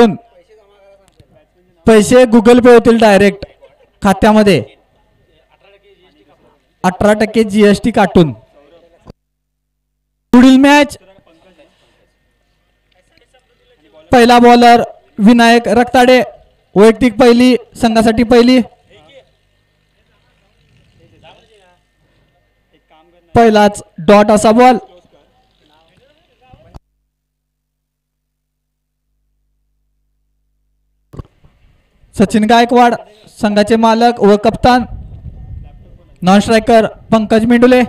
यांच्याकडून पैसे गुगल पे होतील डायरेक्ट खात्यामध्ये 18% GST काटून. पुढील मॅच पहिला बॉलर विनायक रक्ताडे वैयक्तिक पहिली संघासाठी पहिली. पहिलाच डॉट असा बॉल. सचिन गायकवाड संघाचे मालक व कप्तान. Non striker Pankaj Mendule.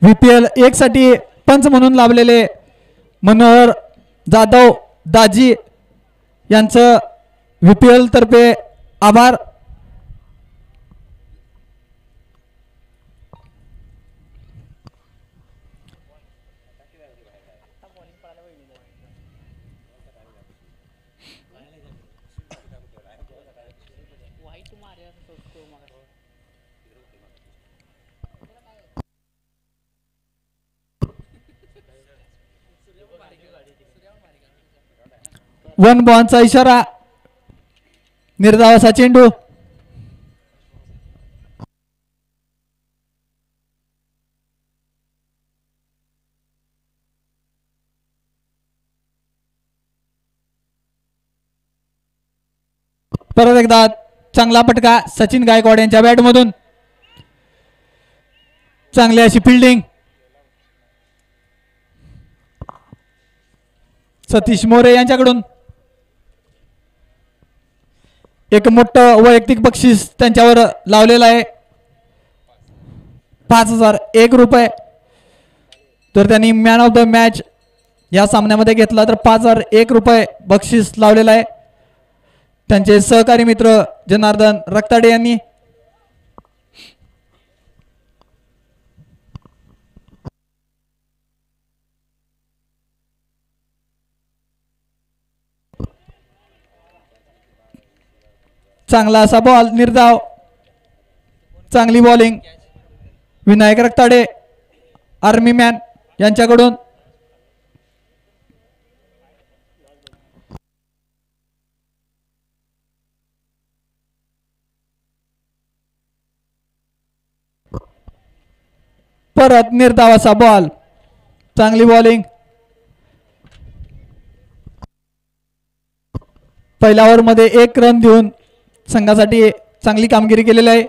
VPL 1 साठी पंच म्हणून लाभलेले मनोहर जाधव दाजी यांचं VPL तर्फे आभार. वन बॉलचा इशारा. निर्धावाचा चेंडू. परत एकदा चांगला फटका सचिन गायकवाड यांच्या बॅट मधून. चांगली अशी फिल्डिंग सतीश मोरे यांच्याकडून. एक मोठं वैयक्तिक बक्षीस त्यांच्यावर लावलेलं आहे 5001 रुपये. तर त्यांनी मॅन ऑफ द मॅच या सामन्यामध्ये घेतला तर 5001 रुपये बक्षीस लावलेलं आहे. त्यांचे सहकारी मित्र जनार्दन रक्ताडे यांनी. चांगला असा बॉल निर्धाव. चांगली बॉलिंग विनायक रक्ताडे आर्मी मॅन यांच्याकडून. परत निर्धावाचा बॉल. चांगली बॉलिंग. पहिल्या ओव्हर मध्ये 1 रन देऊन संघासाठी चांगली कामगिरी केलेली आहे.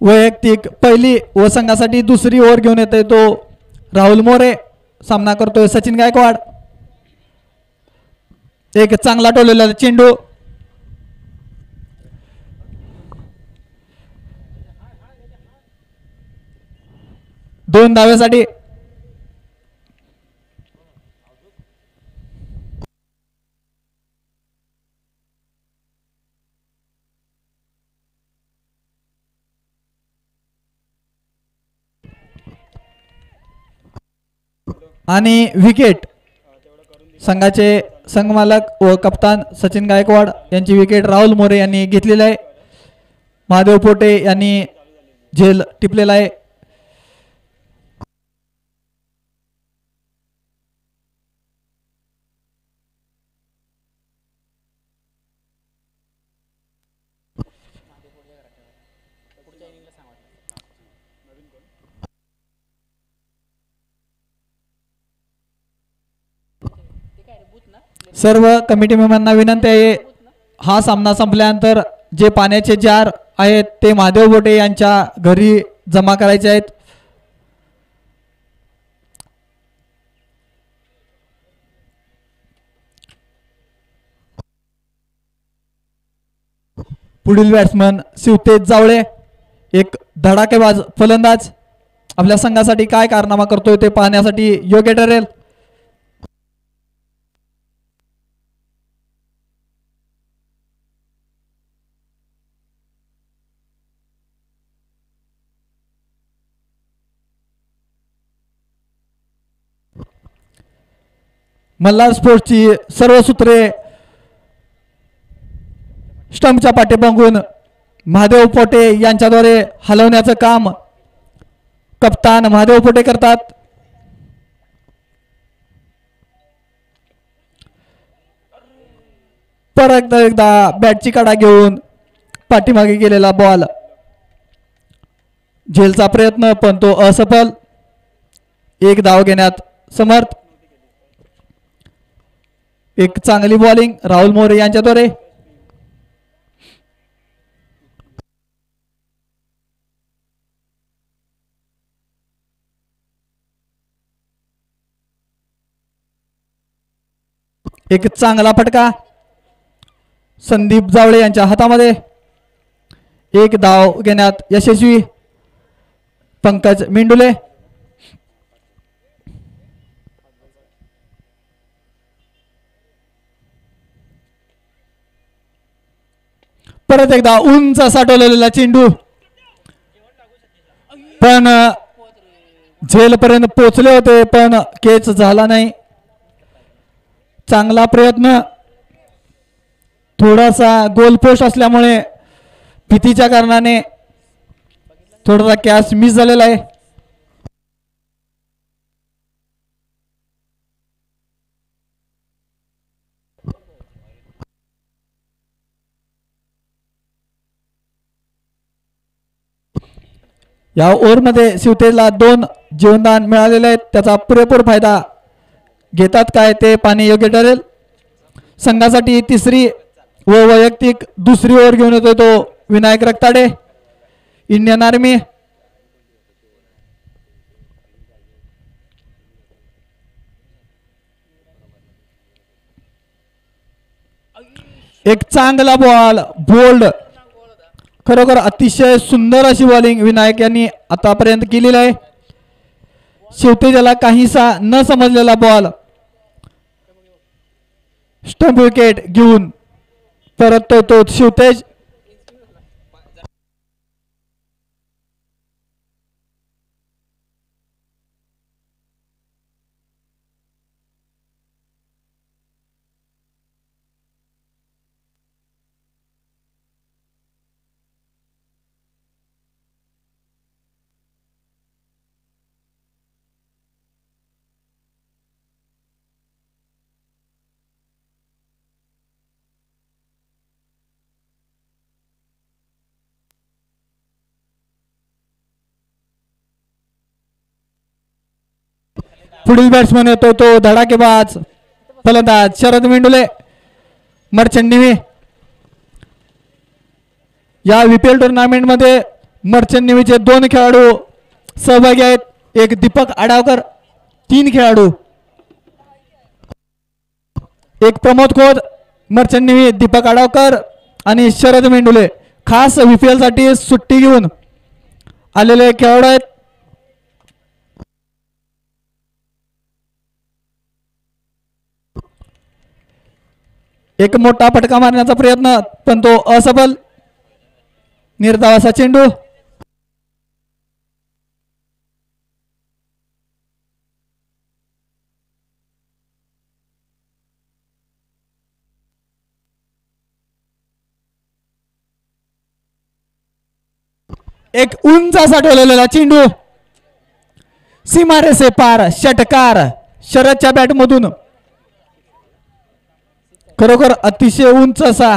वैयक्तिक पहिली व संघासाठी दुसरी ओव्हर घेऊन येतोय तो राहुल मोरे. सामना करतोय सचिन गायकवाड. एक चांगला टोललेला चेंडू. दोन धाव्यासाठी. आणि विकेट. संघाचे संघमालक व कप्तान सचिन गायकवाड यांची विकेट राहुल मोरे यांनी घेतलेली आहे. महादेव पोटे यांनी झेल टिपलेला आहे. सर्व कमिटी मेंबरांना विनंती आहे हा सामना संपल्यानंतर जे पाण्याचे जार आहेत ते महादेव बोटे यांच्या घरी जमा करायचे आहेत. पुढील बॅट्समन शिवतेज जावळे एक धडाकेबाज फलंदाज आपल्या संघासाठी काय कारनामा करतोय ते पाहण्यासाठी योग्य ठरेल. मल्हार स्पोर्ट्सची सर्व सूत्रे स्टंपच्या पाठीमागून महादेव पोटे यांच्याद्वारे हलवण्याचं काम कप्तान महादेव पोटे करतात. परत एकदा बॅटची काढा घेऊन पाठीमागे गेलेला बॉल झेलचा प्रयत्न पण तो असफल. एक धाव घेण्यात समर्थ. एक चांगली बॉलिंग राहुल मोरे यांच्याद्वारे. एक चांगला फटका संदीप जावळे यांच्या हातामध्ये. एक धाव घेण्यात यशस्वी पंकज मेंडुले. परत एकदा उंच साठवलेला चेंडू पण झेलपर्यंत पोहोचले होते पण केच झाला नाही. चांगला प्रयत्न. थोडासा गोल पोस्ट असल्यामुळे भीतीच्या कारणाने थोडासा कॅच मिस झालेला आहे. या ओव्हरमध्ये शिवतेजला 2 जीवनदान मिळालेले आहेत. त्याचा पुरेपूर फायदा घेतात काय ते पाहणे योग्य ठरेल. संघासाठी तिसरी व वैयक्तिक दुसरी ओव्हर घेऊन येतो तो विनायक रक्ताडे इंडियन आर्मी. एक चांगला बॉल बोल्ड. खरोखर अतिशय सुंदर अशी बॉलिंग विनायक यांनी आतापर्यंत केलेली आहे. शिवतेजला काहीसा न समजलेला बॉल स्टंप विकेट घेऊन परत तो शिवतेज. पुढील बॅट्समन येतो तो धडाकेबाज फलंदाज शरद मेंडुले मर्चंट नेव्ही. या VPL टुर्नामेंट मध्ये मर्चंट नेव्हीचे 2 खेळाडू सहभागी आहेत. एक दीपक आडावकर. 3 खेळाडू. एक प्रमोद खोत मर्चंट नेव्ही दीपक आडावकर आणि शरद मेंडुले खास VPL साठी सुट्टी घेऊन आलेले खेळाडू आहेत. एक मोठा फटका मारण्याचा प्रयत्न पण तो असफल. निर्धावाचा चेंडू. एक उंच असा ठेवलेला चेंडू सीमारेषे पार षटकार शरदच्या बॅट मधून. खरोखर अतिशय उंच असा.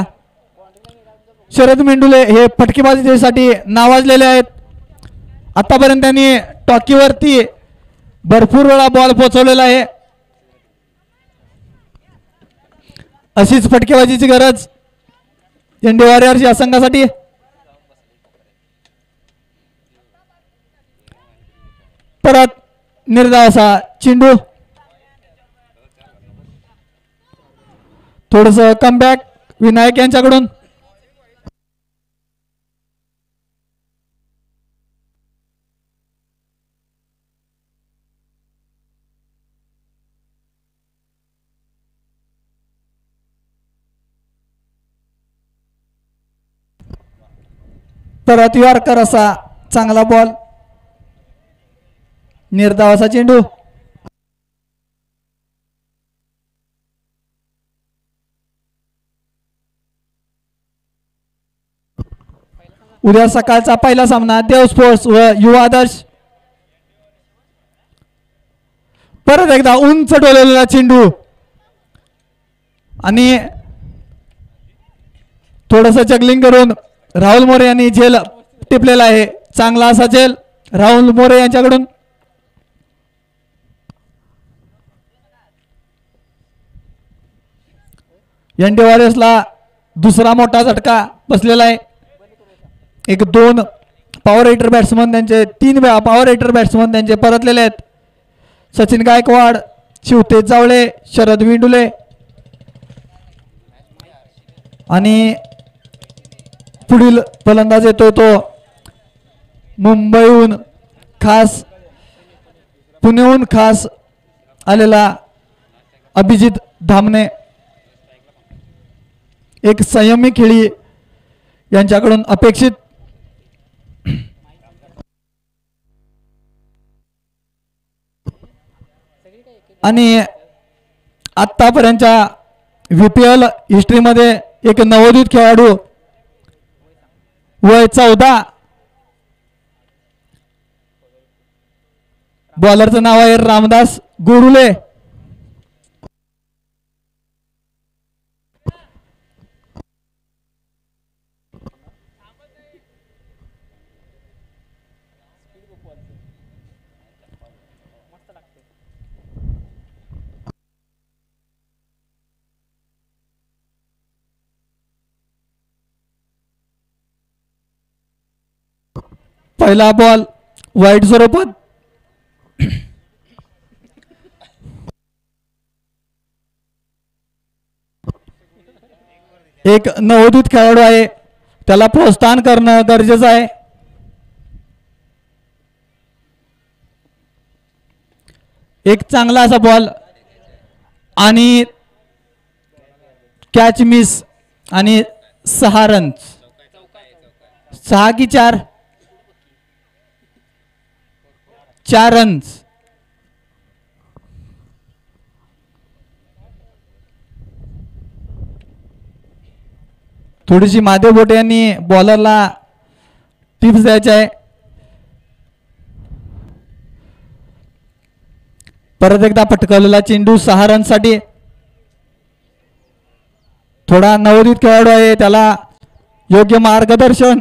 शरद मेंडुले हे फटकेबाजीसाठी नावाजलेले आहेत. आतापर्यंत त्यांनी टॉकीवरती भरपूर वेळा बॉल पोहोचवलेला आहे. अशीच फटकेबाजीची गरज इंडी वॉरियर्स या संघासाठी. परत निर्धाव असा चेंडू. थोडस कमबॅक विनायक यांच्याकडून. परत यॉर्कर असा चांगला बॉल. निर्धावाचा चेंडू. उद्या सकाळचा पहिला सामना देव स्पोर्ट्स व युवा आदर्श. परत एकदा उंच डोललेला चेंडू आणि थोडस जगलिंग करून राहुल मोरे यांनी झेल टिपलेला आहे. चांगला असा झेल राहुल मोरे यांच्याकडून. एनडी वॉरियर्सला दुसरा मोठा झटका बसलेला आहे. एक दोन पॉवर हिटर बॅट्समन त्यांचे 3 पॉवर हिटर बॅट्समन त्यांचे परतलेले आहेत. सचिन गायकवाड, शिवतेज जावळे, शरद विंडुले आणि पुढील फलंदाज येतो तो मुंबईहून खास पुण्याहून खास आलेला अभिजित धामणे. एक संयमी खेळी यांच्याकडून अपेक्षित. आणि आतापर्यंतच्या VPL हिस्ट्रीमध्ये एक नवोदित खेळाडू वय 14. बॉलरचं नाव आहे रामदास गोडुले. पहिला बॉल वाईट स्वरूपात. एक नवोदित खेळाडू आहे, त्याला प्रोत्साहन करणं गरजेचं आहे. एक चांगला असा बॉल आणि कॅच मिस आणि 6 रन्स. 6 की 4 रन्स. थोडीशी महादेव बोटे यांनी बॉलरला टिप्स द्यायचे आहे. परत एकदा पटकावलेला चेंडू 6 रनसाठी. थोडा नवोदित खेळाडू आहे, त्याला योग्य मार्गदर्शन.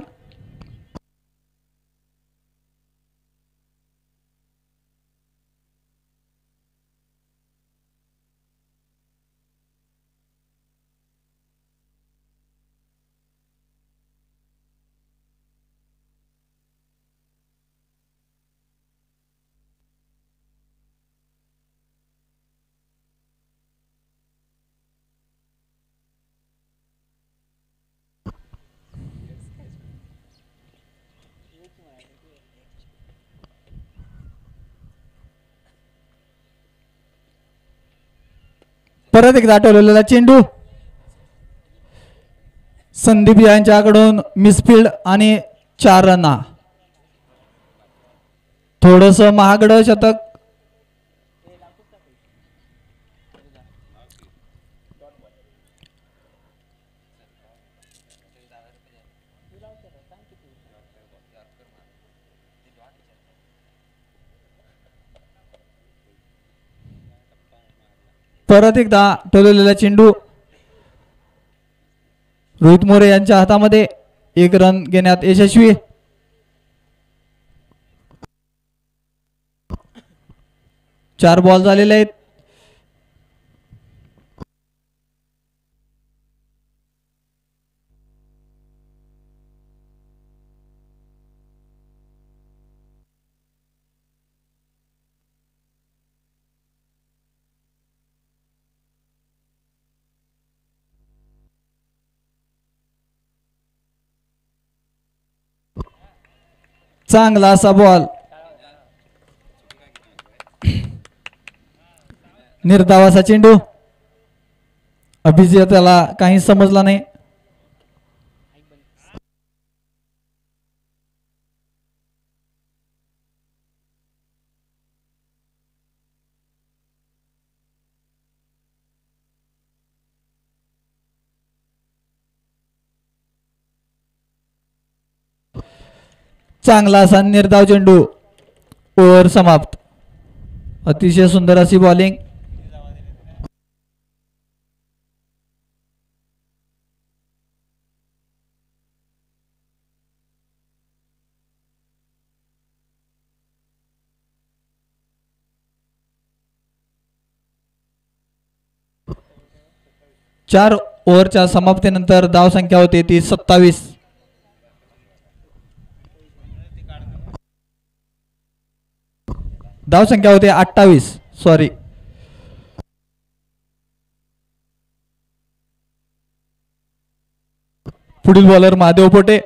परत एकदा आठवलेला चेंडू संदीप यांच्याकडून मिसफिल्ड आणि 4 रन. थोडस महागडं शतक. परत एकदा टोललेला चेंडू रोहित मोरे यांच्या हातामध्ये. 1 रन घेण्यात यशस्वी. चार बॉल झालेले आहेत. चांगला असा बॉल. निर्धावाचा चेंडू. अभिजित त्याला काही समजला नाही. चांगला असा निर्धाव चेंडू. ओव्हर समाप्त. अतिशय सुंदर अशी बॉलिंग. चार ओव्हरच्या समाप्तीनंतर धावसंख्या होती ती 27. धावसंख्या होते 28. सॉरी. पुढील बॉलर महादेव पोटे.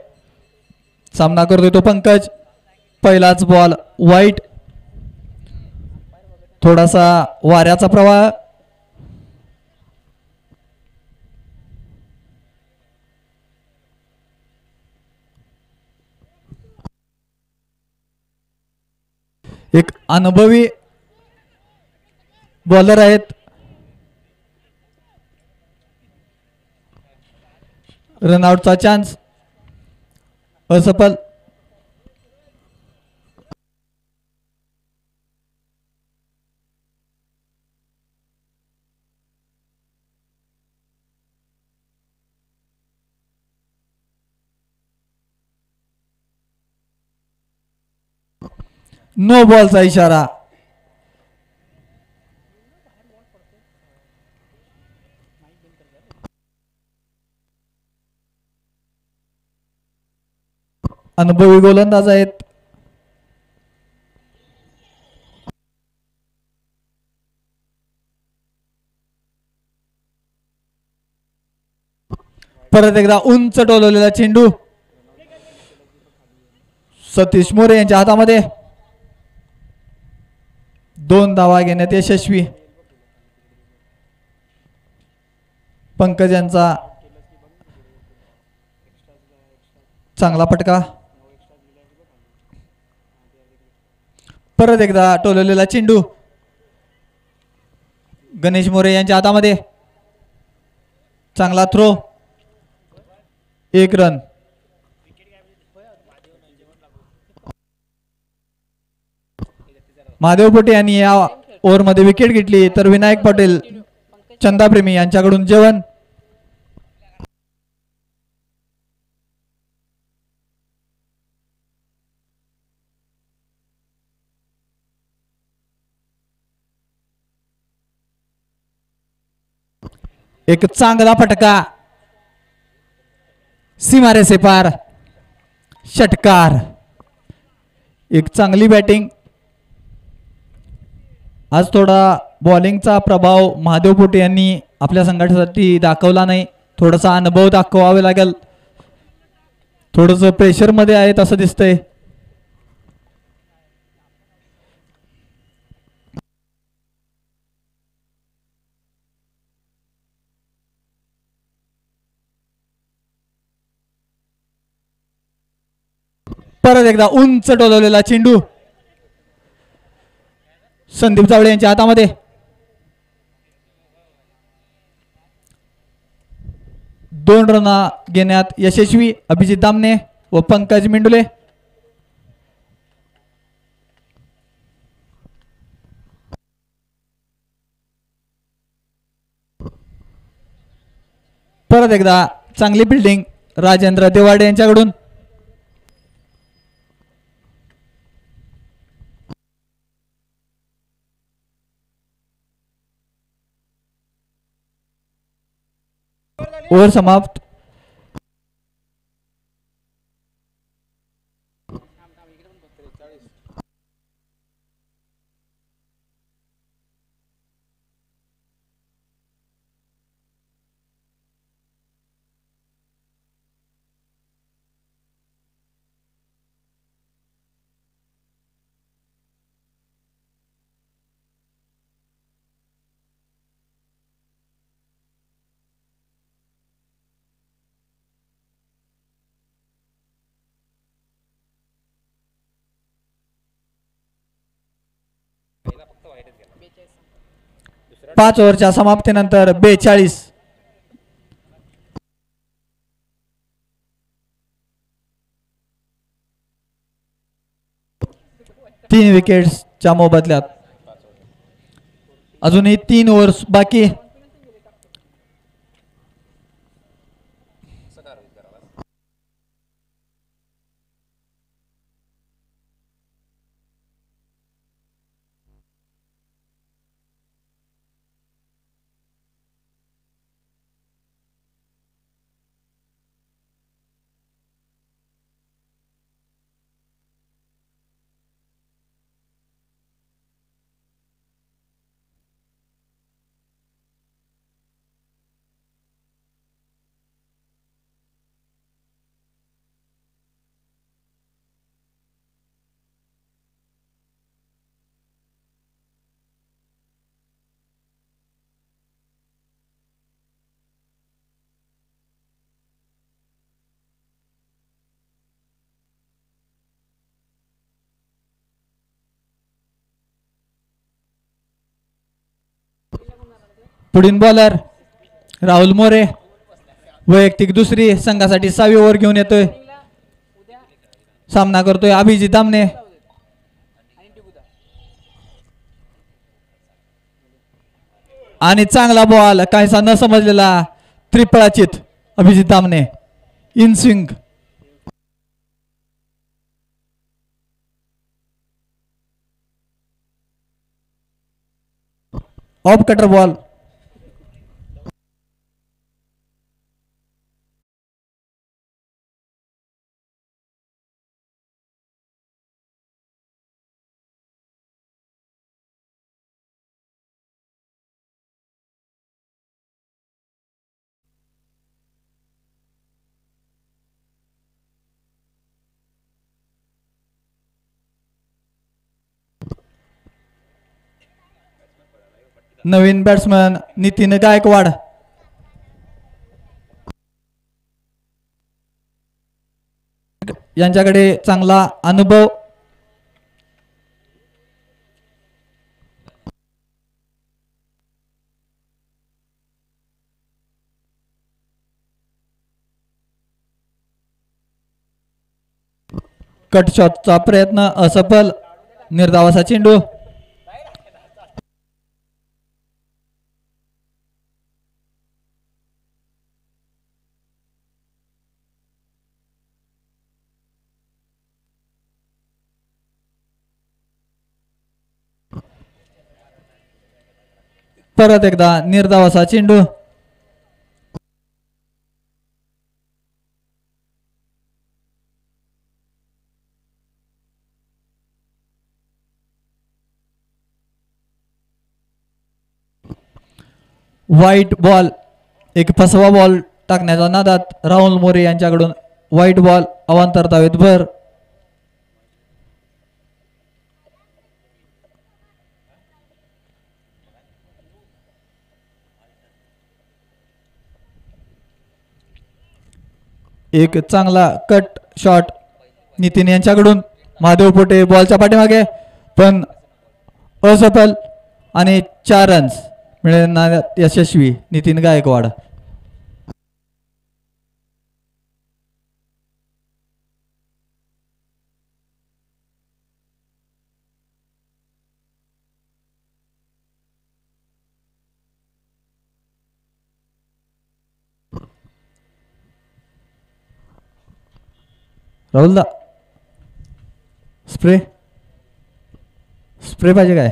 सामना करतोय तो पंकज. पहिलाच बॉल वाईट. थोडासा वाऱ्याचा प्रवाह. एक अनुभवी बॉलर आहेत. रनआउटचा चान्स असफल. नो बॉलचा इशारा. अनुभवी गोलंदाज आहेत. परत एकदा उंच टोलवलेला चेंडू सतीश मोरे यांच्या हातामध्ये. 2 धावा घेण्यात यशस्वी. पंकज यांचा चांगला फटका. परत एकदा टोलवलेला चेंडू गणेश मोरे यांच्या हातामध्ये. चांगला थ्रो. 1 रन. महादेव पोटे यांनी या ओव्हरमध्ये विकेट घेतली तर विनायक पाटील चंदाप्रेमी यांच्याकडून जेवण. एक चांगला फटका. सीमारे से पार. षटकार. एक चांगली बॅटिंग. आज थोडा बॉलिंगचा प्रभाव महादेव पोटे यांनी आपल्या संघासाठी दाखवला नाही. थोडासा अनुभव दाखवावे लागेल. थोडंसं प्रेशरमध्ये आहेत असं दिसतंय. परत एकदा उंच टोलवलेला चेंडू संदीप जावळे यांच्या हातामध्ये. दोन रन घेण्यात यशस्वी अभिजित दामने व पंकज मेंडुले. परत एकदा चांगली फिल्डिंग राजेंद्र देवाडे यांच्याकडून. ओव्हर समाप्त. पाच ओव्हरच्या समाप्तीनंतर 42. 3 विकेट्सच्या मोबदल्यात. अजूनही 3 ओव्हर्स बाकी. पुढील बॉलर राहुल मोरे, वैयक्तिक दुसरी, संघासाठी 6वी ओव्हर घेऊन येतोय. सामना करतोय अभिजित दामने. आणि चांगला बॉल, काहीसा न समजलेला, त्रिफळाचीत Abhijit Damne, in swing. Off cutter ball. नवीन बॅट्समन नितीन गायकवाड. यांच्याकडे चांगला अनुभव. कट शॉटचा प्रयत्न असफल. निर्धावाचा चेंडू. परत एकदा निर्धावाचा चेंडू. White ball. एक फसवा बॉल टाकण्याच्या नादात राहुल मोरे यांच्याकडून व्हाईट बॉल, अवांतर धावेत भर. एक चांगला कट शॉट नितीन यांच्याकडून. महादेव पोटे बॉलच्या पाठीमागे, पण असफल. आणि 4 रन्स मिळवण्यात यशस्वी नितीन गायकवाड. राहुलदा स्प्रे स्प्रे पाहिजे काय?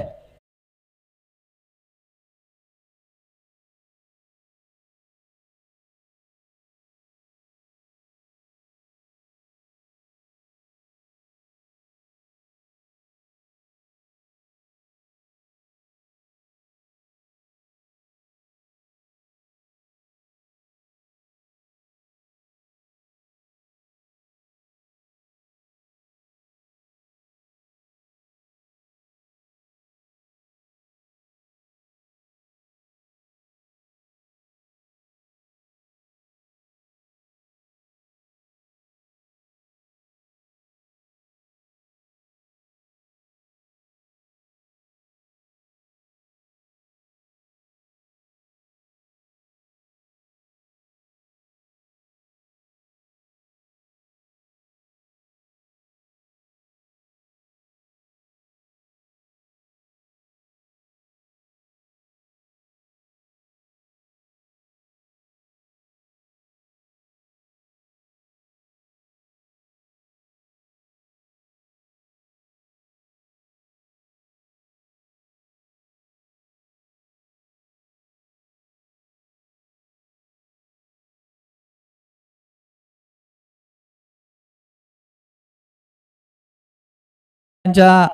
च्या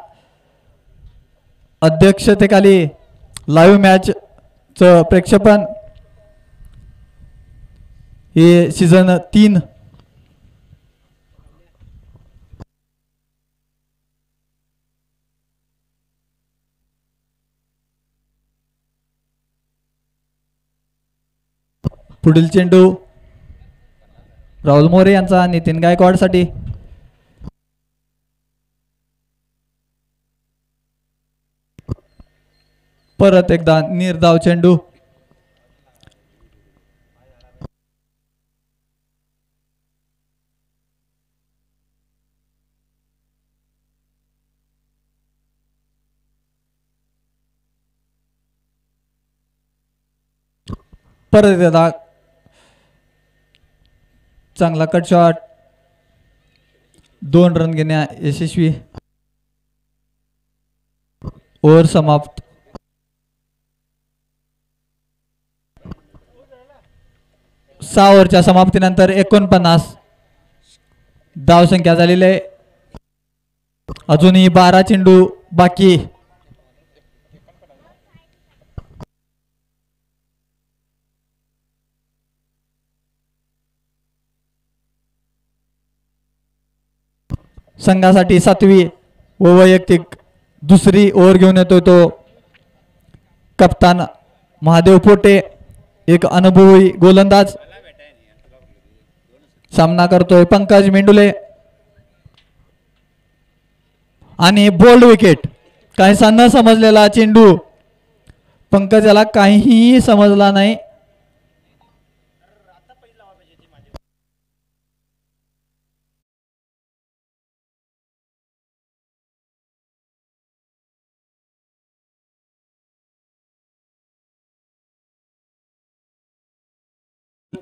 अध्यक्षतेखाली लाईव्ह मॅचचं प्रेक्षेपण हे सीझन 3 पुढील चेंडू राहुल मोरे यांचा नितीन गायकवाड साठी परत एकदा निर्धाव चेंडू परत एकदा चांगला कट शॉट 2 रन घेण्या यशस्वी ओव्हर समाप्त 6 ओव्हरच्या समाप्तीनंतर 49 धावसंख्या झालेली आहे अजूनही 12 चेंडू बाकी संघासाठी 7वी व वैयक्तिक दुसरी ओव्हर घेऊन येतो तो कप्तान महादेव पोटे एक अनुभवी गोलंदाज सामना करतोय पंकज मेंडुले आणि बोल्ड विकेट काहीसा न समजलेला चेंडू पंकजाला काहीही समजला नाही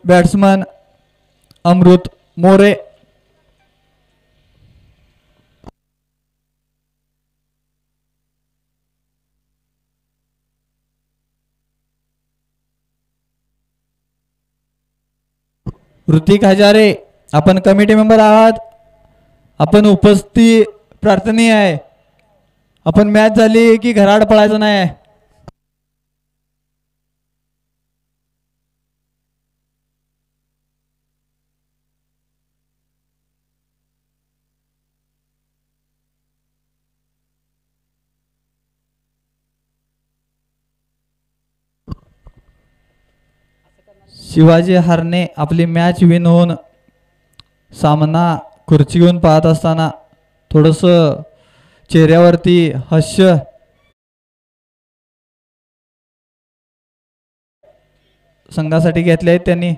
बॅट्समन अमृत मोरे ऋतिक हजारे आपण कमिटी मेंबर आहात आपण उपस्थिती प्रार्थनीय आहे आपण मॅच झाली की घराड पळायचं नाही शिवाजी हरणे आपली मॅच विन होऊन सामना खुर्ची घेऊन पाहत असताना थोडस चेहऱ्यावरती हास्य संघासाठी घेतले आहेत त्यांनी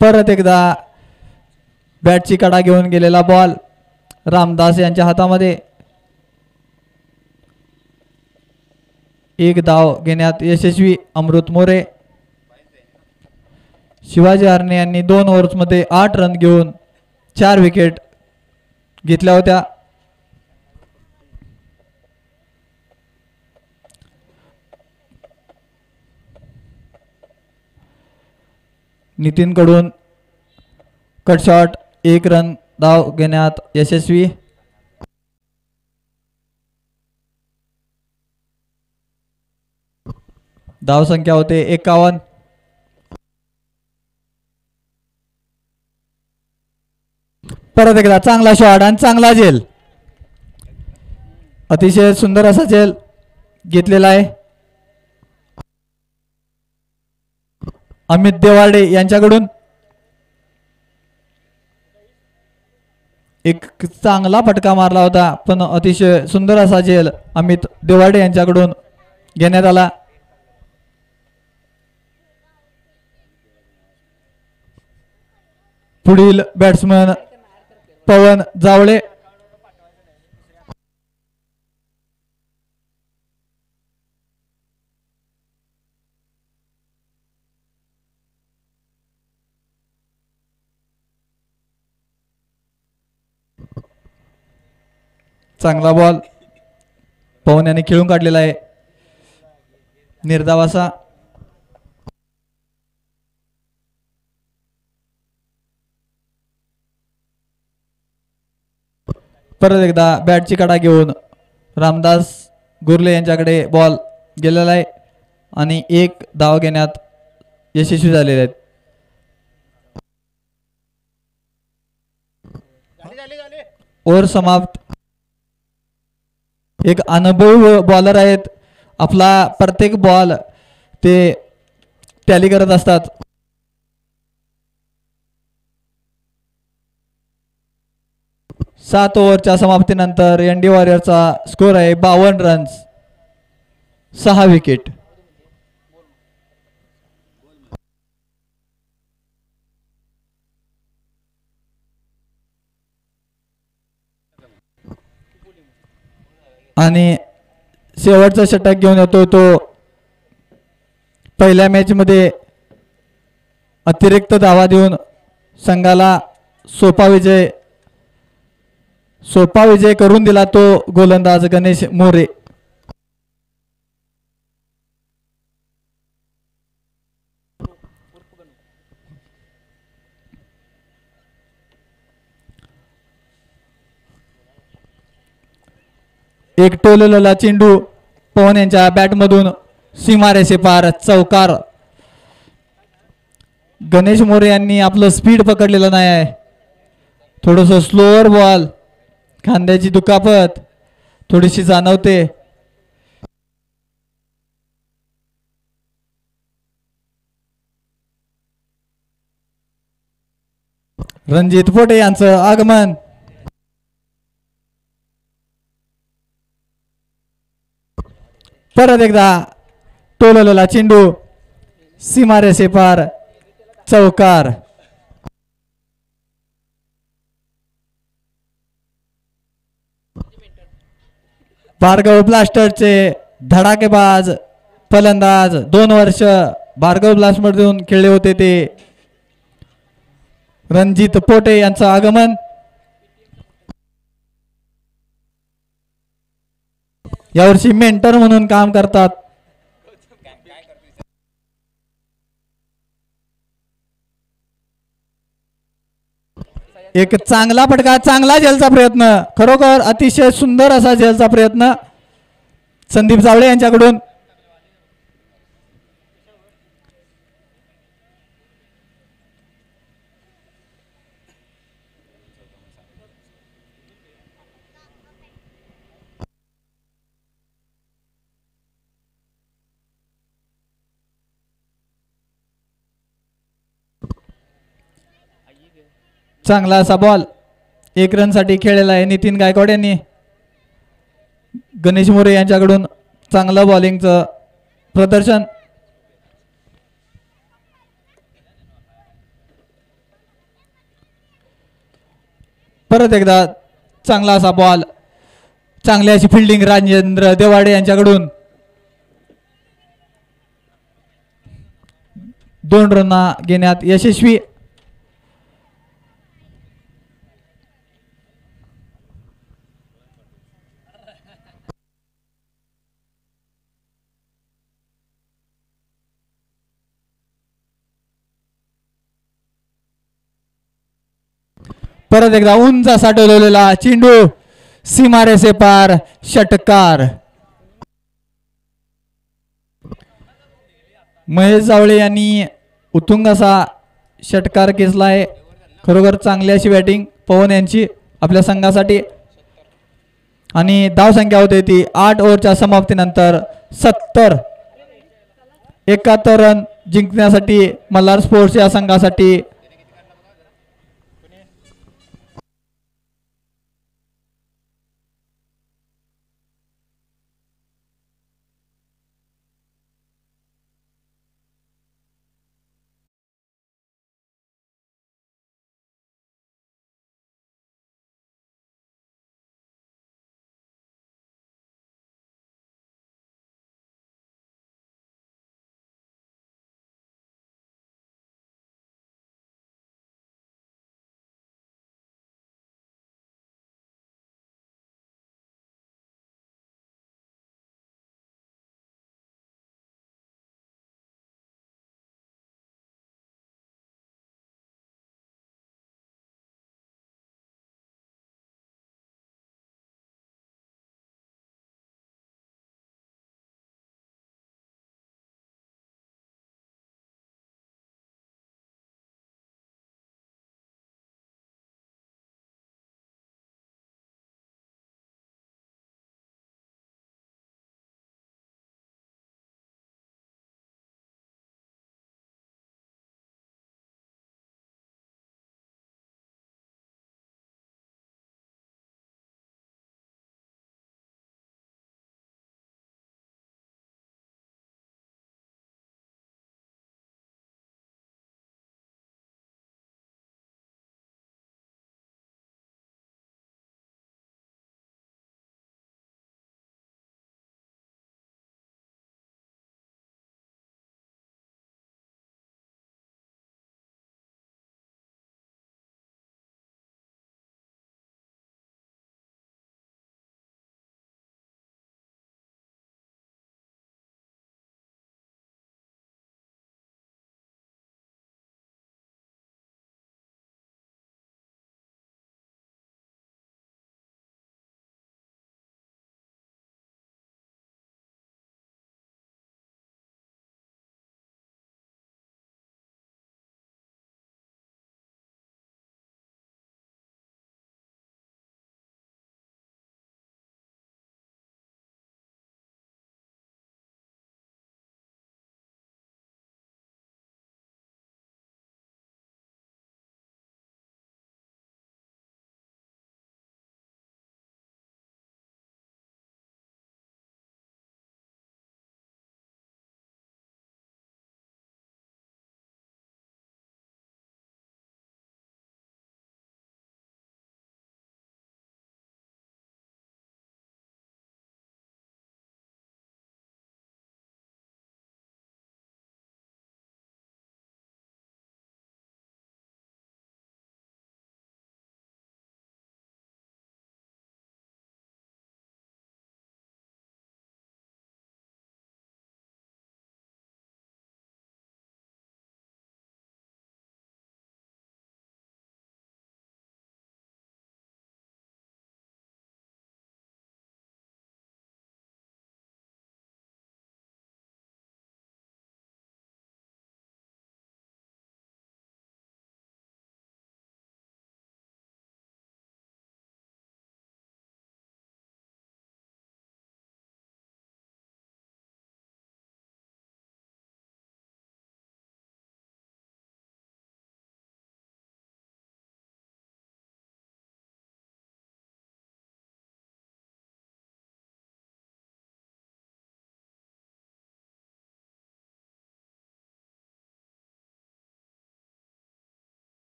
परत एकदा बॅटची कडा घेऊन गेलेला बॉल रामदास यांच्या हातामध्ये एक धाव घेण्यात यशस्वी अमृत मोरे शिवाजी हरणे यांनी 2 ओव्हर्समध्ये 8 रन घेऊन 4 विकेट घेतल्या होत्या नितीन कडून कट शॉट 1 रन धाव घेण्यात यशस्वी धाव संख्या होते 51 परत एकदा चांगला शॉट आणि चांगला झेल अतिशय सुंदर असा झेल घेतलेला आहे अमित देवाडे यांच्याकडून एक चांगला फटका मारला होता पण अतिशय सुंदर असा झेल अमित देवाडे यांच्याकडून घेण्यात आला पुढील बॅट्समन पवन जावळे चांगला बॉल पवन यांनी खेळून काढलेला आहे निर्धाव असा परत एकदा बॅटची कडा घेऊन रामदास गुरले यांच्याकडे बॉल गेलेला आहे आणि एक धाव घेण्यात यशस्वी झालेले आहेत. ओव्हर समाप्त. एक अनुभवी बॉलर आहेत. आपला प्रत्येक बॉल ते टॅली करत असतात. सात ओव्हरच्या समाप्तीनंतर एनडी वॉरियरचा स्कोर आहे 52 रन्स, 6 विकेट. आणि शेवटचा षटक घेऊन येतो तो पहिल्या मॅच मध्ये अतिरिक्त धावा देऊन संघाला सोपा विजय करून दिला तो गोलंदाज गणेश मोरे. एक टोललेला चेंडू पवन यांच्या बॅटमधून सीमारेषे पार, चौकार. गणेश मोरे यांनी आपलं स्पीड पकडलेलं नाही आहे. थोडस स्लोअर बॉल, खांद्याची दुखापत थोडीशी जाणवते. रणजित पोटे यांचं आगमन. परत एकदा टोललेला चेंडू सीमारेषे पार, चौकार. भार्गव ब्लास्टरचे धडाकेबाज फलंदाज, 2 वर्ष भार्गव ब्लास्ट मधून खेळले होते ते रणजित पोटे यांचं आगमन. यावर्षी मेंटर म्हणून काम करतात. एक चांगला फटका, चांगला झेलचा प्रयत्न, खरोखर अतिशय सुंदर असा झेलचा प्रयत्न संदीप जावळे यांच्याकडून. चांगला असा बॉल 1 रन साठी खेळलेला आहे नितीन गायकवाड यांनी. गणेश मोरे यांच्याकडून चांगलं बॉलिंगचं प्रदर्शन. परत एकदा चांगला असा बॉल, चांगली अशी फिल्डिंग राजेंद्र देवाडे यांच्याकडून. 2 रन घेण्यात यशस्वी. परत एकदा उंच असा टोलवलेला चेंडू सीमारेषे पार, षटकार. महेश जावळे यांनी उत्तुंग असा षटकार केसला आहे. खरोखर चांगली अशी बॅटिंग पवन यांची आपल्या संघासाठी. आणि धावसंख्या होते ती 8 ओव्हरच्या समाप्तीनंतर 71 रन जिंकण्यासाठी मल्हार स्पोर्ट्स या संघासाठी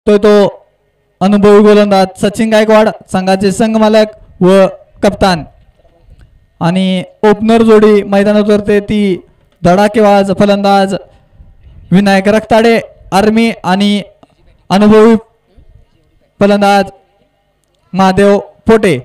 तो अनुभवी गोलंदाज सचिन गायकवाड संघाचे संघमालक व कप्तान आणि ओपनर जोडी मैदानात उतरते ती धडाकेबाज फलंदाज विनायक रक्ताडे आर्मी आणि अनुभवी फलंदाज महादेव पोटे.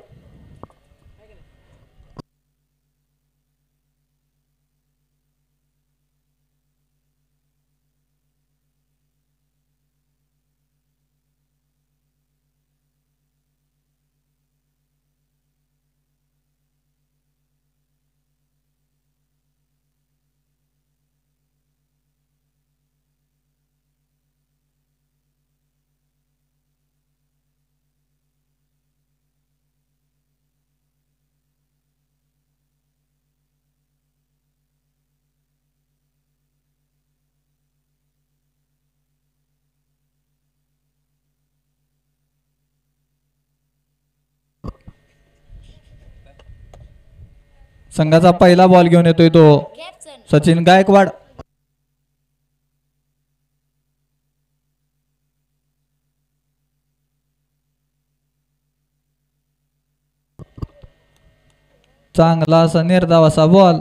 संघाचा पहिला बॉल घेऊन येतोय तो सचिन गायकवाड. चांगला असा निर्धाव असा बॉल.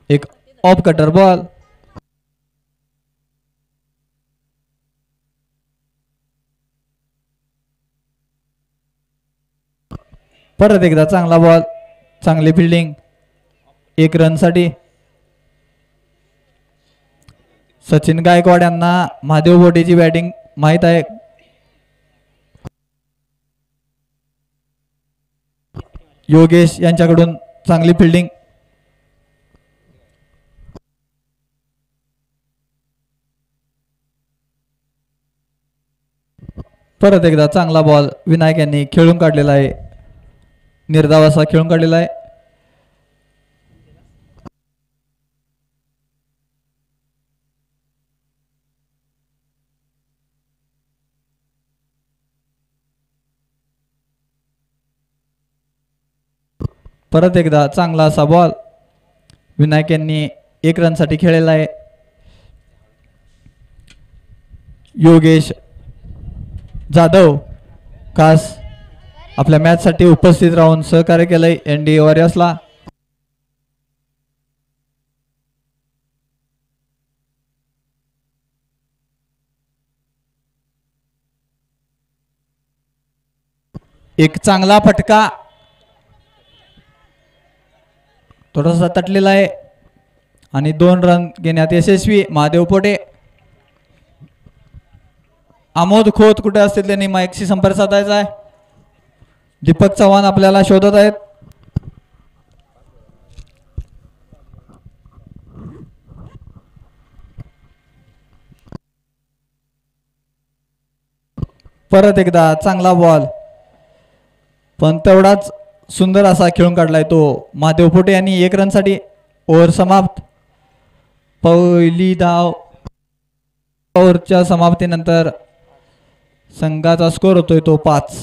एक ऑफ कटर बॉल. परत एकदा चांगला बॉल, चांगली फिल्डिंग, 1 रनसाठी. सचिन गायकवाड यांना महादेव पोटेची बॅटिंग माहित आहे. योगेश यांच्याकडून चांगली फिल्डिंग. परत एकदा चांगला बॉल विनायक यांनी खेळून काढलेला आहे, निर्धाव असा खेळून काढलेला आहे. परत एकदा चांगला असा बॉल विनायक यांनी 1 रनसाठी खेळलेला आहे. योगेश जाधव खास आपल्या मॅच साठी उपस्थित राहून सहकार्य केलंय एनडी वॉरियर्सला. एक चांगला फटका थोडासा तटलेला आहे आणि 2 रन घेण्यात यशस्वी महादेव पोटे. आमोद खोत कुठे असतील त्यांनी माईकशी संपर्क साधायचा आहे. दीपक चव्हाण आपल्याला शोधत आहेत. परत एकदा चांगला बॉल, पण तेवढाच सुंदर असा खेळून काढलाय तो महादेव पोटे यांनी 1 रनसाठी. ओव्हर समाप्त. पहिली धाव. ओव्हरच्या समाप्तीनंतर संघाचा स्कोर होतोय तो 5.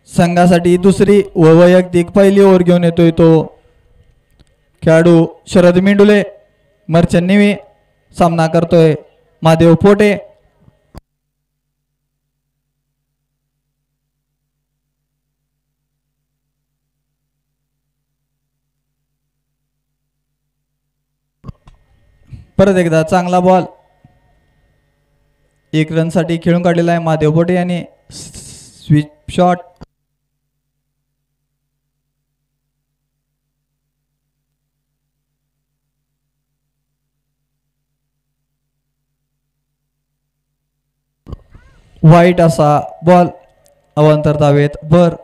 संघासाठी दुसरी व वैयक्तिक पहिली ओव्हर घेऊन येतोय तो खेळाडू शरद मेंडुले. मर्चंट नेव्ही सामना करतोय महादेव पोटे. परत एकदा चांगला बॉल, 1 रनसाठी खेळून काढलेला आहे महादेव पोटे यांनी. Sweep shot. वाईट असा बॉल, अवांतर धावेत भर.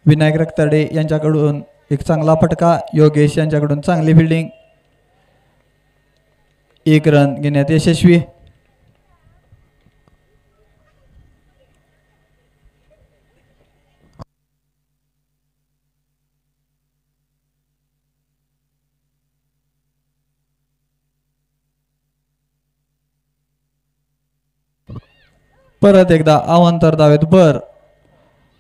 विनायक रक्ताडे यांच्याकडून एक चांगला फटका, योगेश यांच्याकडून चांगली फिल्डिंग, 1 रन घेण्यात यशस्वी. परत एकदा अवांतर धावेत बर.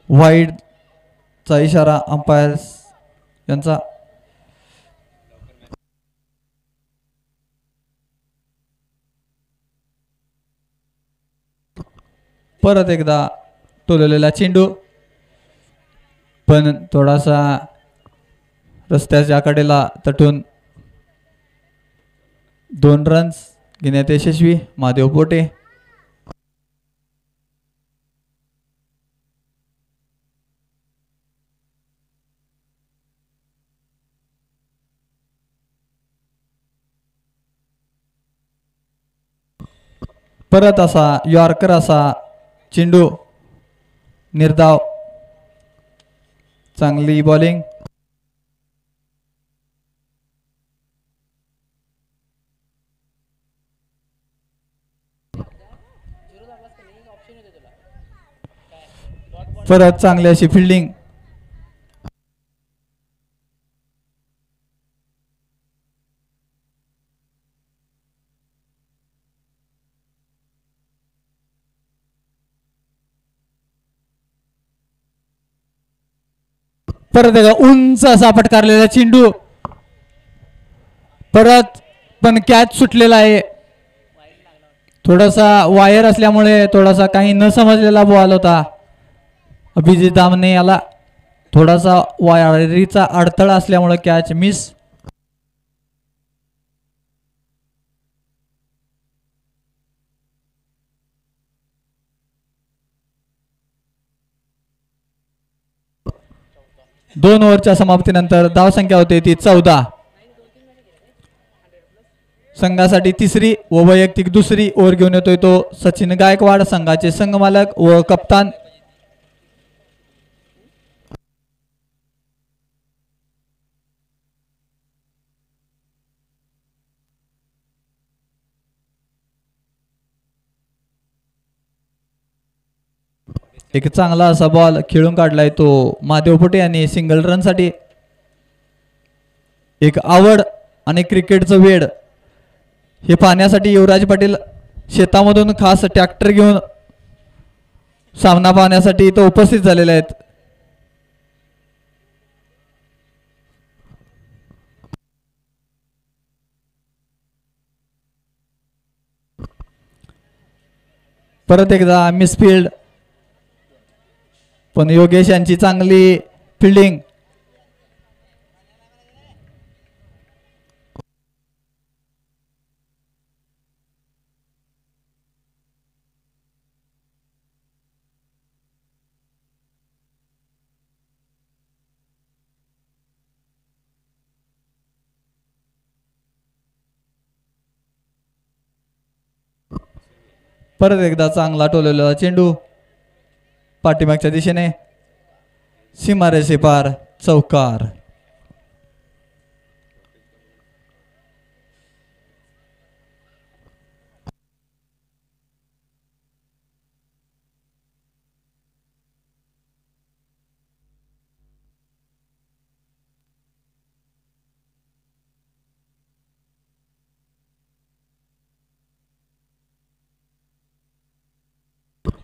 वाईडचा इशारा अंपायर यांचा. परत एकदा टोललेला चेंडू पण थोडासा रस्त्याच्या कडेला तटून 2 रन्स घेण्यात यशस्वी महादेव पोटे. परत असा यॉर्कर असा चेंडू निर्धाव. चांगली बॉलिंग. परत चांगली अशी फिल्डिंग. परत एकदा उंच असा फटकारलेला चेंडू. परत पण कॅच सुटलेला आहे. थोडासा वायर असल्यामुळे थोडासा काही न समजलेला बॉल होता. अभिजित दामने याला थोडासा वायरीचा अडथळा असल्यामुळे कॅच मिस. दोन ओव्हरच्या समाप्तीनंतर धावसंख्या होते ती 14. संघासाठी तिसरी व वैयक्तिक दुसरी ओव्हर घेऊन येतोय तो सचिन गायकवाड, संघाचे संघमालक व कप्तान. एक चांगला असा बॉल खेळून काढलाय तो महादेव पोटे यांनी सिंगल रन साठी. एक आवड आणि क्रिकेटचं वेड हे पाहण्यासाठी युवराज पाटील शेतामधून खास ट्रॅक्टर घेऊन सामना पाहण्यासाठी इथं उपस्थित झालेले आहेत. परत एकदा मिसफिल्ड पण योगेश यांची चांगली फिल्डिंग. परत एकदा चांगला टोललेला चेंडू पाठीमागच्या दिशेने सीमारेषे पार चौकार.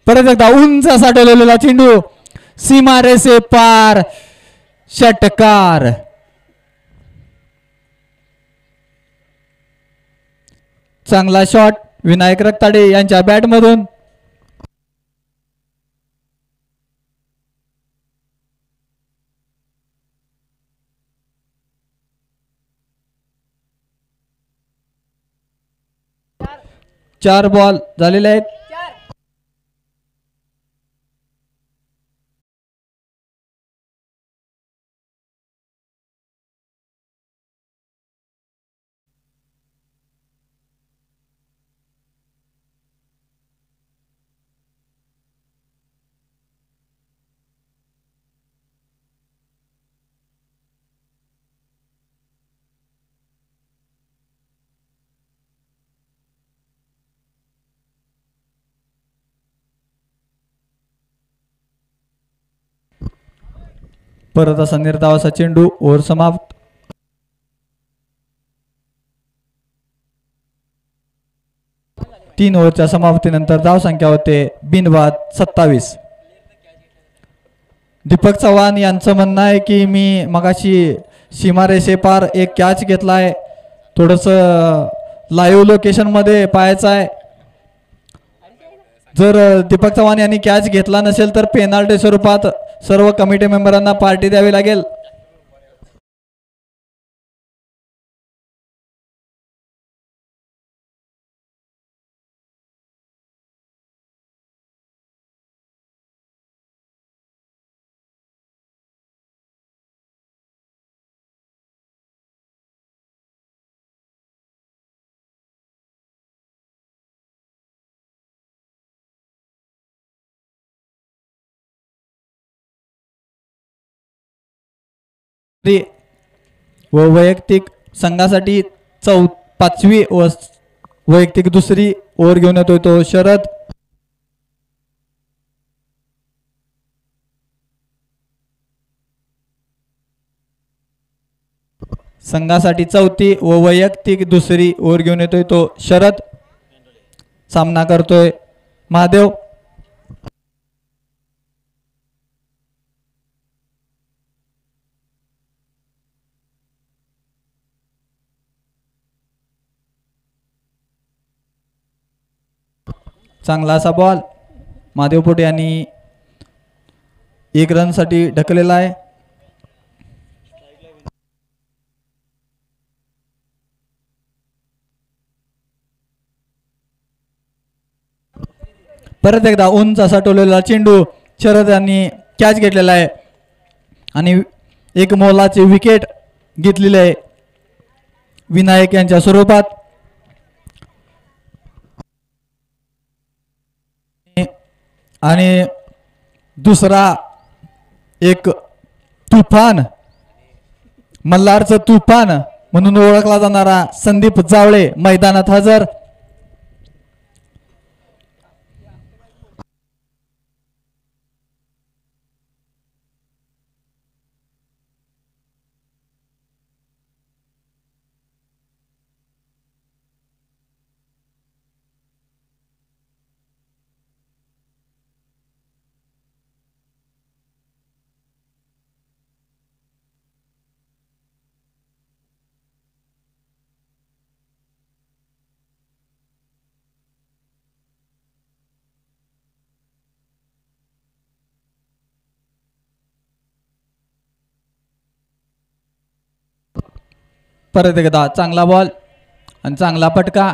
परत एकदा उंच असा टोललेला चेंडू सीमारेषे पार षटकार. चांगला शॉट विनायक रक्ताडे यांच्या बॅट मधून. चार बॉल झालेले आहेत. परत असा निर्धाव असा चेंडू ओव्हर समाप्त. 3 ओव्हरच्या समाप्तीनंतर धावसंख्या होते बिनबाद 27. दीपक चव्हाण यांचं म्हणणं आहे की मी मगाशी सीमारेषेपार एक कॅच घेतला आहे, थोडंसं लाईव्ह लोकेशनमध्ये पाहायचं आहे. जर दीपक चव्हाण यांनी कॅच घेतला नसेल तर पेनाल्टी स्वरूपात सर्व कमिटी मेंबरांना पार्टी द्यावी लागेल. व वैयक्तिक संघासाठी 5वी व वैयक्तिक दुसरी ओव्हर घेऊन येतोय तो शरद. संघासाठी 4थी व वैयक्तिक दुसरी ओव्हर घेऊन येतोय तो शरद. सामना करतोय महादेव. चांगला असा बॉल महादेव पोटे यांनी 1 रनसाठी ढकललेला आहे. परत एकदा उंच असा टोललेला चेंडू शरद यांनी कॅच घेतलेला आहे आणि एक मोलाची विकेट घेतलेली आहे विनायक यांच्या स्वरूपात. आणि दुसरा एक तुफान, मल्हारचं तुफान म्हणून ओळखला जाणारा संदीप जावळे मैदानात हजर. परत एकदा चांगला बॉल आणि चांगला फटका.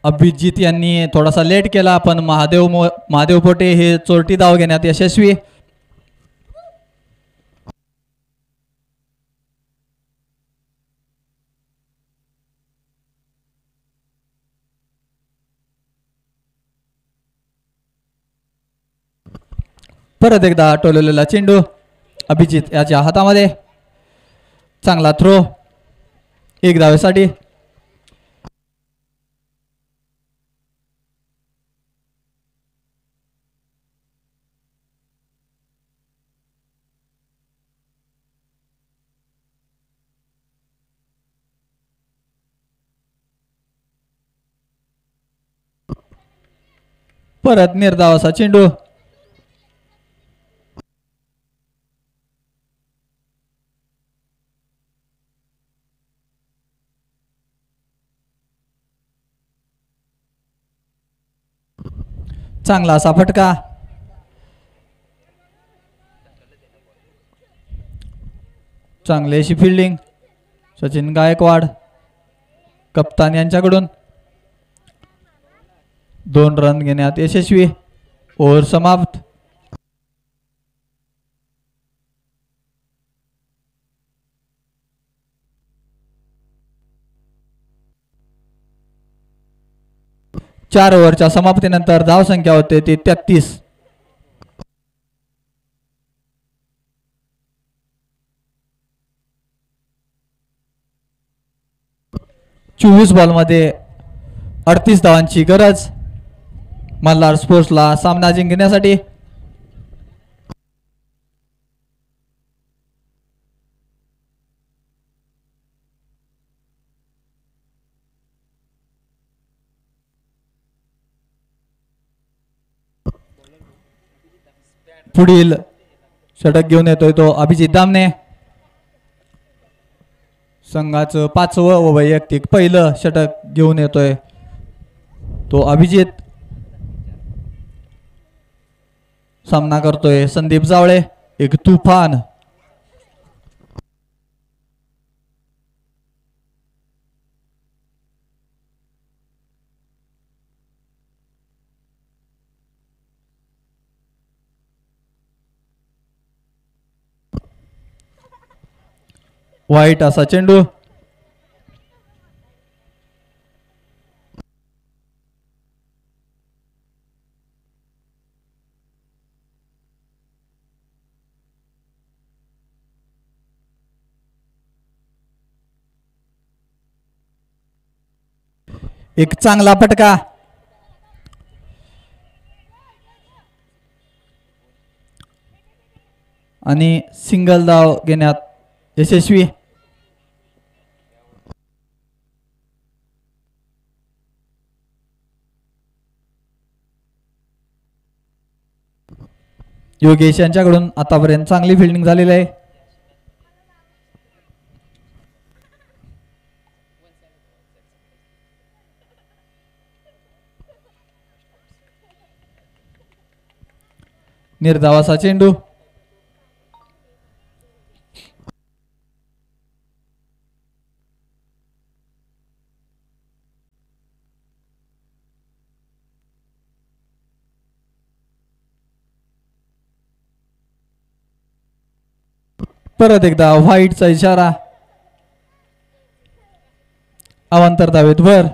अभिजित यांनी थोडासा लेट केला पण महादेव पोटे हे चोरटी धाव घेण्यात यशस्वी. परत एकदा टोललेला चेंडू अभिजित याच्या हातामध्ये. चांगला थ्रो 1 धावेसाठी. परत निर्धाव असा चेंडू. चांगला असा फटका. चांगली अशी फिल्डिंग सचिन गायकवाड कप्तान यांच्याकडून. 2 रन घेण्यात यशस्वी. ओव्हर समाप्त. चार ओव्हरच्या समाप्तीनंतर धाव संख्या होते ती 33. चोवीस बॉलमध्ये 38 धावांची गरज मल्हार स्पोर्ट्सला सामना जिंकण्यासाठी. पुढील षटक घेऊन येतोय तो अभिजित दामने. संघाचं 5वं व वैयक्तिक पहिलं षटक घेऊन येतोय तो अभिजित. सामना करतोय संदीप जावळे. एक तुफान वाईट असा चेंडू. एक चांगला फटका. आणि सिंगल धाव घेण्यात यशस्वी. योगेश यांच्याकडून आतापर्यंत चांगली फिल्डिंग झालेली आहे. निर्धावाचा चेंडू. परत एकदा व्हाईटचा इशारा. अवांतर धावेत वर.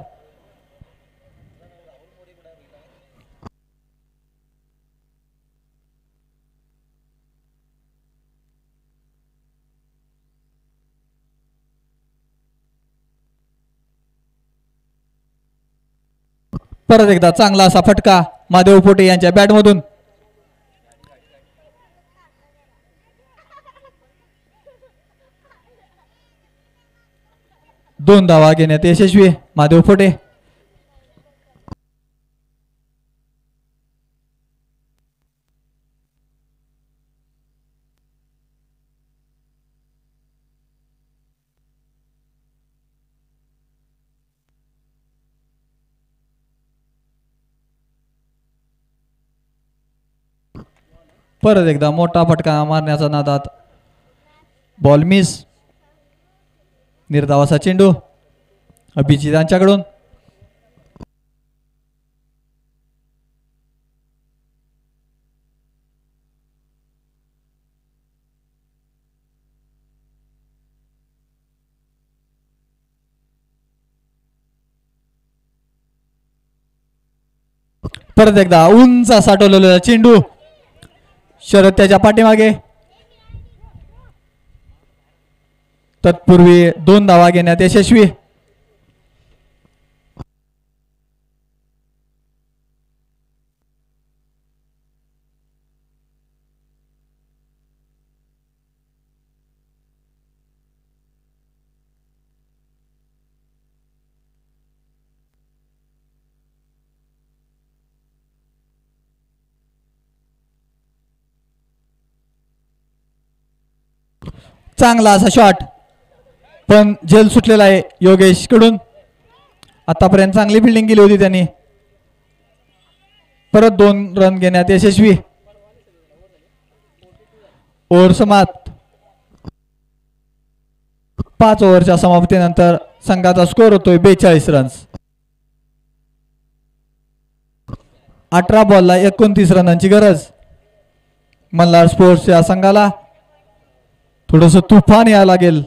परत एकदा चांगला असा फटका महादेव पोटे यांच्या बॅटमधून. दोन धावा घेण्यात यशस्वी महादेव पोटे. परत एकदा मोठा फटका मारण्याचा नादात बॉल मिस. निर्धावाचा चेंडू अभिजित यांच्याकडून. परत एकदा उंच साठवलेला चेंडू. शरद त्याच्या पाठीमागे. तत्पूर्वी दोन धावा घेण्यात यशस्वी. चांगला असा शॉट पण झेल सुटलेला आहे योगेश कडून. आतापर्यंत चांगली फिल्डिंग केली होती त्यांनी. परत 2 रन घेण्यात यशस्वी. ओव्हर समाप्त. 5 ओव्हरच्या समाप्तीनंतर संघाचा स्कोर होतोय 42 रन्स. 18 बॉलला 29 रनांची गरज. मल्हार स्पोर्ट्स या संघाला थोडंसं तुफान यावं लागेल.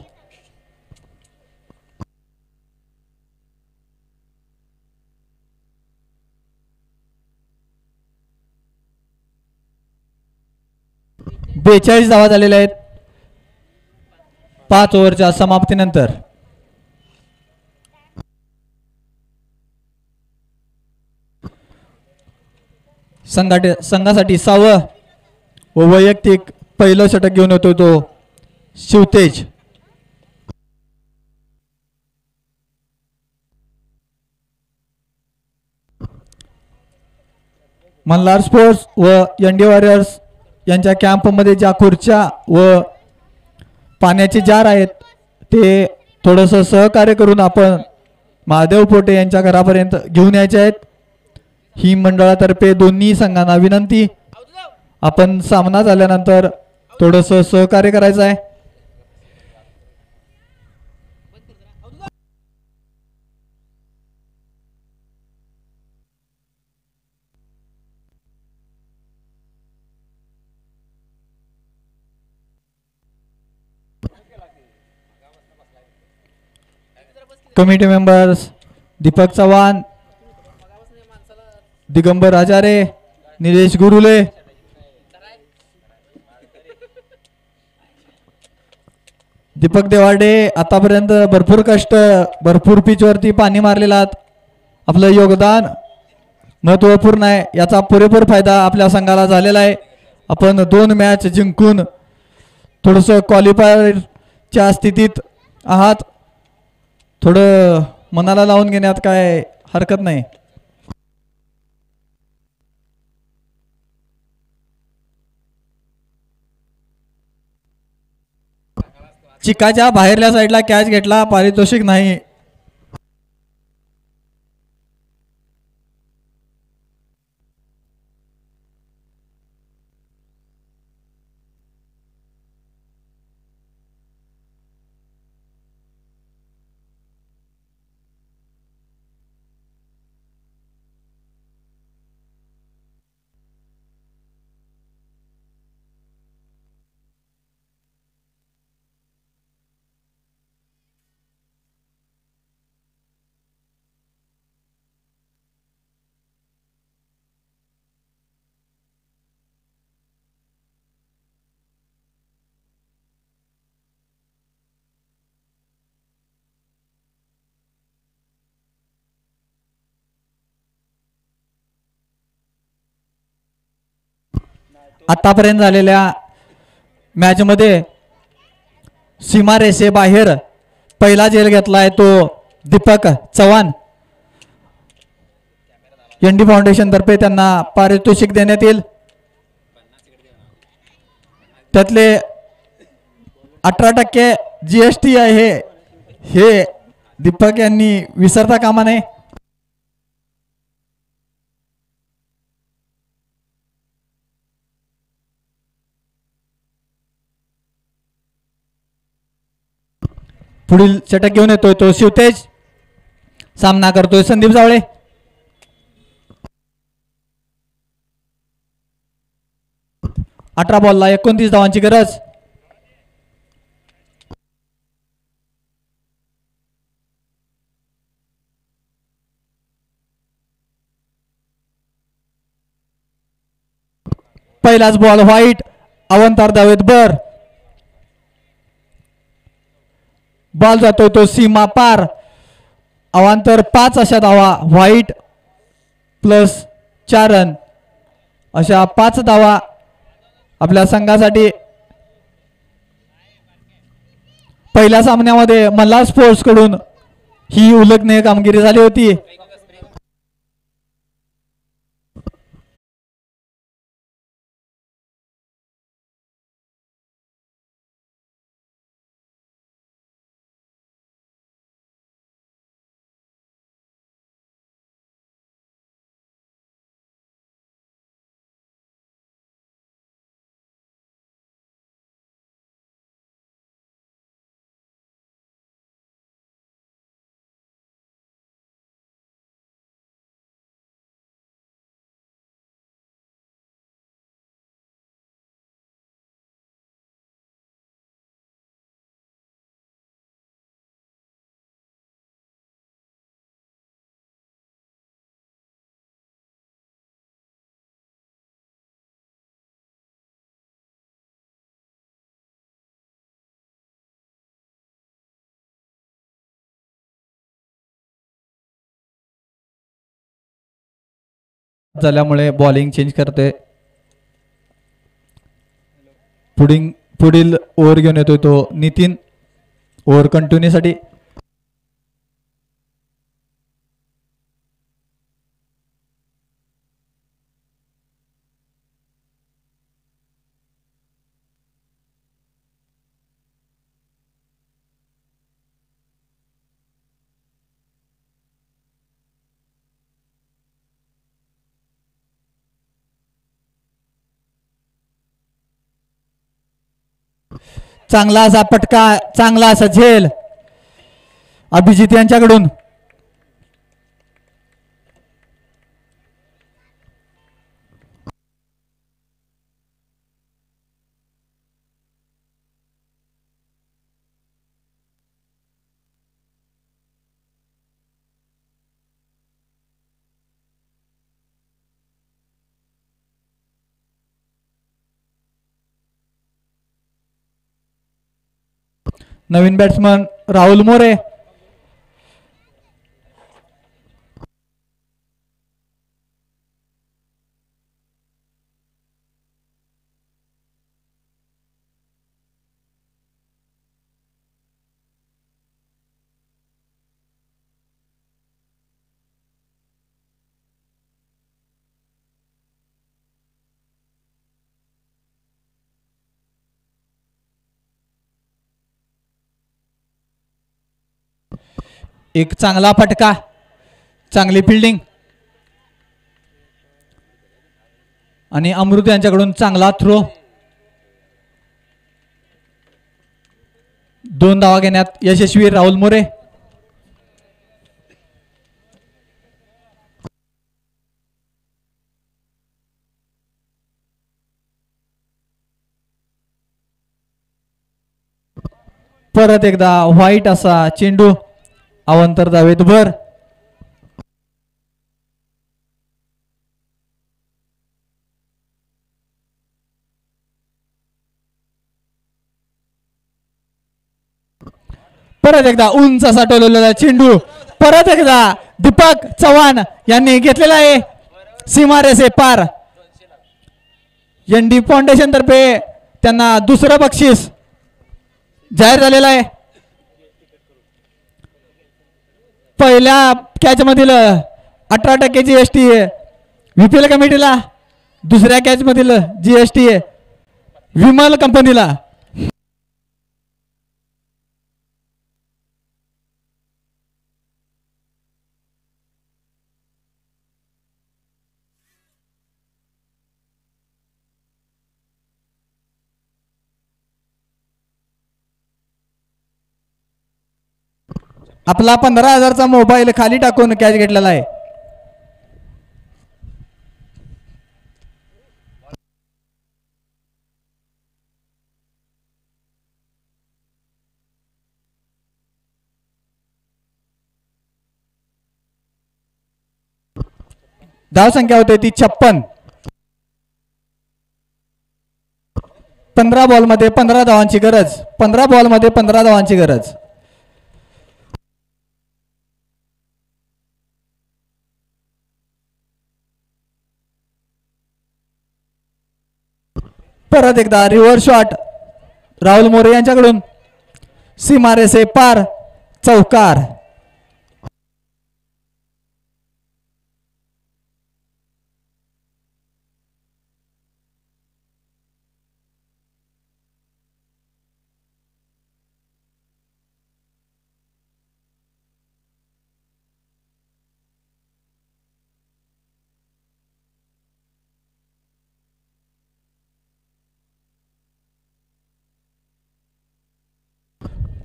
बेचाळीस धावा झालेल्या आहेत 5 ओव्हरच्या समाप्तीनंतर. संघासाठी 6वं व वैयक्तिक पहिलं षटक घेऊन येतो तो शिवतेज. मल्हार स्पोर्ट्स व एनडी वॉरियर्स यांच्या कॅम्पमध्ये ज्या खुर्च्या व पाण्याचे जार आहेत ते थोडंसं सहकार्य करून आपण महादेव पोटे यांच्या घरापर्यंत घेऊन यायचे आहेत. ही मंडळातर्फे दोन्ही संघांना विनंती, आपण सामना झाल्यानंतर थोडंसं सहकार्य करायचं आहे. कमिटी मेंबर्स दीपक चव्हाण, दिगंबर हजारे, निलेश गुरुले, दीपक देवाडे आतापर्यंत भरपूर कष्ट, भरपूर पिचवरती पाणी मारलेला आहात. आपलं योगदान महत्त्वपूर्ण आहे, याचा पुरेपूर फायदा आपल्या संघाला झालेला आहे. आपण 2 मॅच जिंकून थोडंसं क्वालिफायरच्या स्थितीत आहात. थोडं मनाला लावून घेण्यात काय हरकत नाही. चिकाच्या बाहेरल्या साईडला कॅच घेतला, पारितोषिक नाही. आतापर्यंत झालेल्या मॅच मध्ये सीमारेषे बाहेर पहिला झेल घेतलाय तो दीपक चव्हाण. एनडी फाउंडेशन तर्फे त्यांना पारितोषिक देण्यात येईल. त्यातले 18% GST आहे, हे दीपक यांनी विसरता कामा नये. पुढील षटक घेऊन येतोय तो शिवतेज, सामना करतोय संदीप जावळे. अठरा बॉलला 29 धावांची गरज. पहिलाच बॉल व्हाईट, अवंतार धावेत बर. बॉल जातोय तो सीमा पार, अवांतर 5 अशा धावा, व्हाईट प्लस 4 रन, अशा 5 धावा आपल्या संघासाठी. पहिल्या सामन्यामध्ये मल्हार स्पोर्ट्स कडून ही उल्लेखनीय कामगिरी झाली होती. झाल्यामुळे बॉलिंग चेंज करते. पुढील ओव्हर घेऊन येतोय तो नितीन, ओव्हर कंटिन्यू साठी. चांगला असा पटका, चांगला असा झेल अभिजित यांच्याकडून. नवीन बॅट्समन राहुल मोरे. एक चांगला फटका, चांगली फिल्डिंग आणि अमृत यांच्याकडून चांगला थ्रो. 2 धावा घेण्यात यशस्वी राहुल मोरे. परत एकदा व्हाईट असा चेंडू, अवंतर धावेत भर. परत एकदा उंच असा टोलवलेला चेंडू, परत एकदा दीपक चव्हाण यांनी घेतलेला आहे सीमारेषे पार. एनडी फाउंडेशन तर्फे त्यांना दुसरं बक्षीस जाहीर झालेलं आहे. पहिल्या कॅच मधील 18% GST व्हीपीएल कमिटीला, दुसऱ्या कॅच मधील GST विमल कंपनीला. आपला 15,000चा मोबाईल खाली टाकून कॅच घेतलेला आहे. धाव संख्या होते ती 56. 15 बॉलमध्ये 15 धावांची गरज, 15 बॉलमध्ये 15 धावांची गरज. परत एकदा रिव्हर्स शॉट राहुल मोरे यांच्याकडून, सीमारेषे पार, चौकार.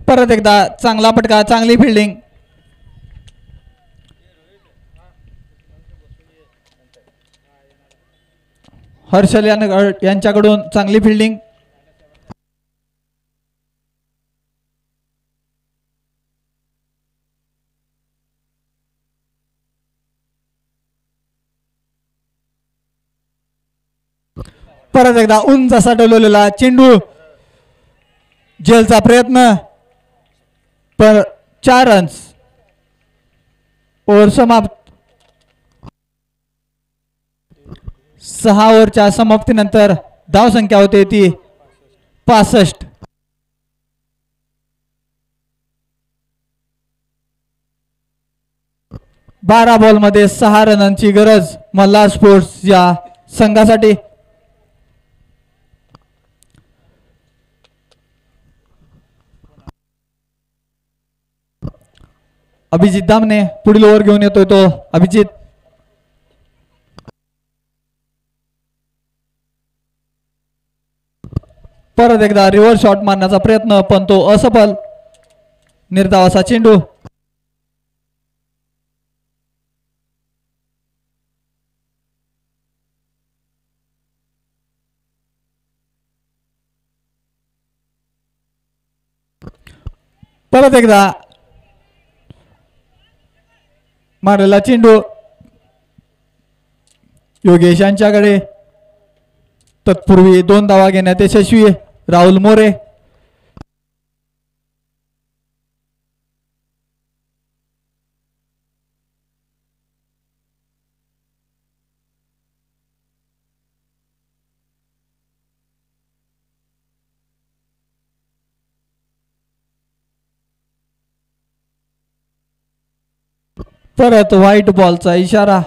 परत एकदा चांगला फटका, चांगली फिल्डिंग. हर्षल यांच्याकडून चांगली फिल्डिंग. परत एकदा उंच असा डोलवलेला चेंडू, झेलचा प्रयत्न, पर 4 रन्स. ओव्हर समाप्त. 6 ओव्हरच्या समाप्तीनंतर धाव संख्या होते ती 65. बारा बॉलमध्ये 6 रनांची गरज मल्हार स्पोर्ट्स या संघासाठी. अभिजित दामने पुढील ओव्हर घेऊन येतोय तो अभिजित. परत एकदा रिव्हर्स शॉट मारण्याचा प्रयत्न पण तो असफल. निर्धावाचा चेंडू. परत एकदा मारलेला चेंडू योगेश यांच्याकडे. तत्पूर्वी 2 धावा घेण्यात यशस्वी राहुल मोरे. परत व्हाईट बॉलचा इशारा.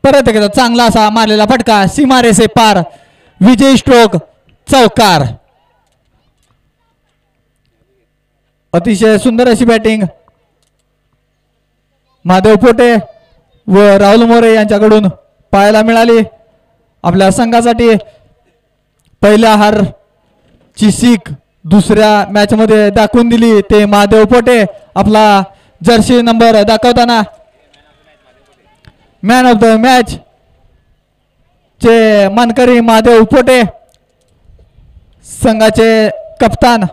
परत एकदा चांगला असा मारलेला फटका सीमारेषे पार. विजय स्ट्रोक चौकार. अतिशय सुंदर अशी बॅटिंग महादेव पोटे व राहुल मोरे यांच्याकडून पाहायला मिळाली. आपल्या संघासाठी पहिल्या हारची सीख दुसऱ्या मॅच मध्ये दाखवून दिली ते महादेव पोटे. आपला जर्सी नंबर दाखवताना मॅन ऑफ द मॅच चे मानकरी महादेव पोटे. संघाचे कप्तान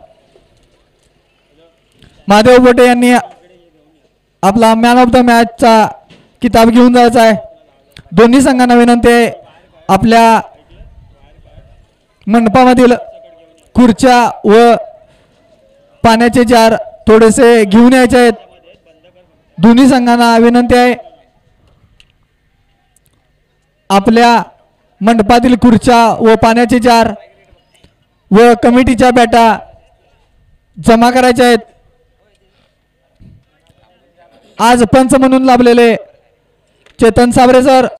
महादेव पोटे यांनी आपला मॅन ऑफ द मॅचचा किताब घेऊन जायचा आहे. दोन्ही संघांना विनंती आहे आपल्या मंडपामधील खुर्च्या व पाण्याचे जार थोडेसे घेऊन यायचे आहेत. दोन्ही संघांना विनंती आहे आपल्या मंडपातील खुर्च्या व पाण्याचे जार व कमिटीच्या बॅटा जमा करायच्या आहेत. आज पंच म्हणून लाभलेले चेतन साबरे सर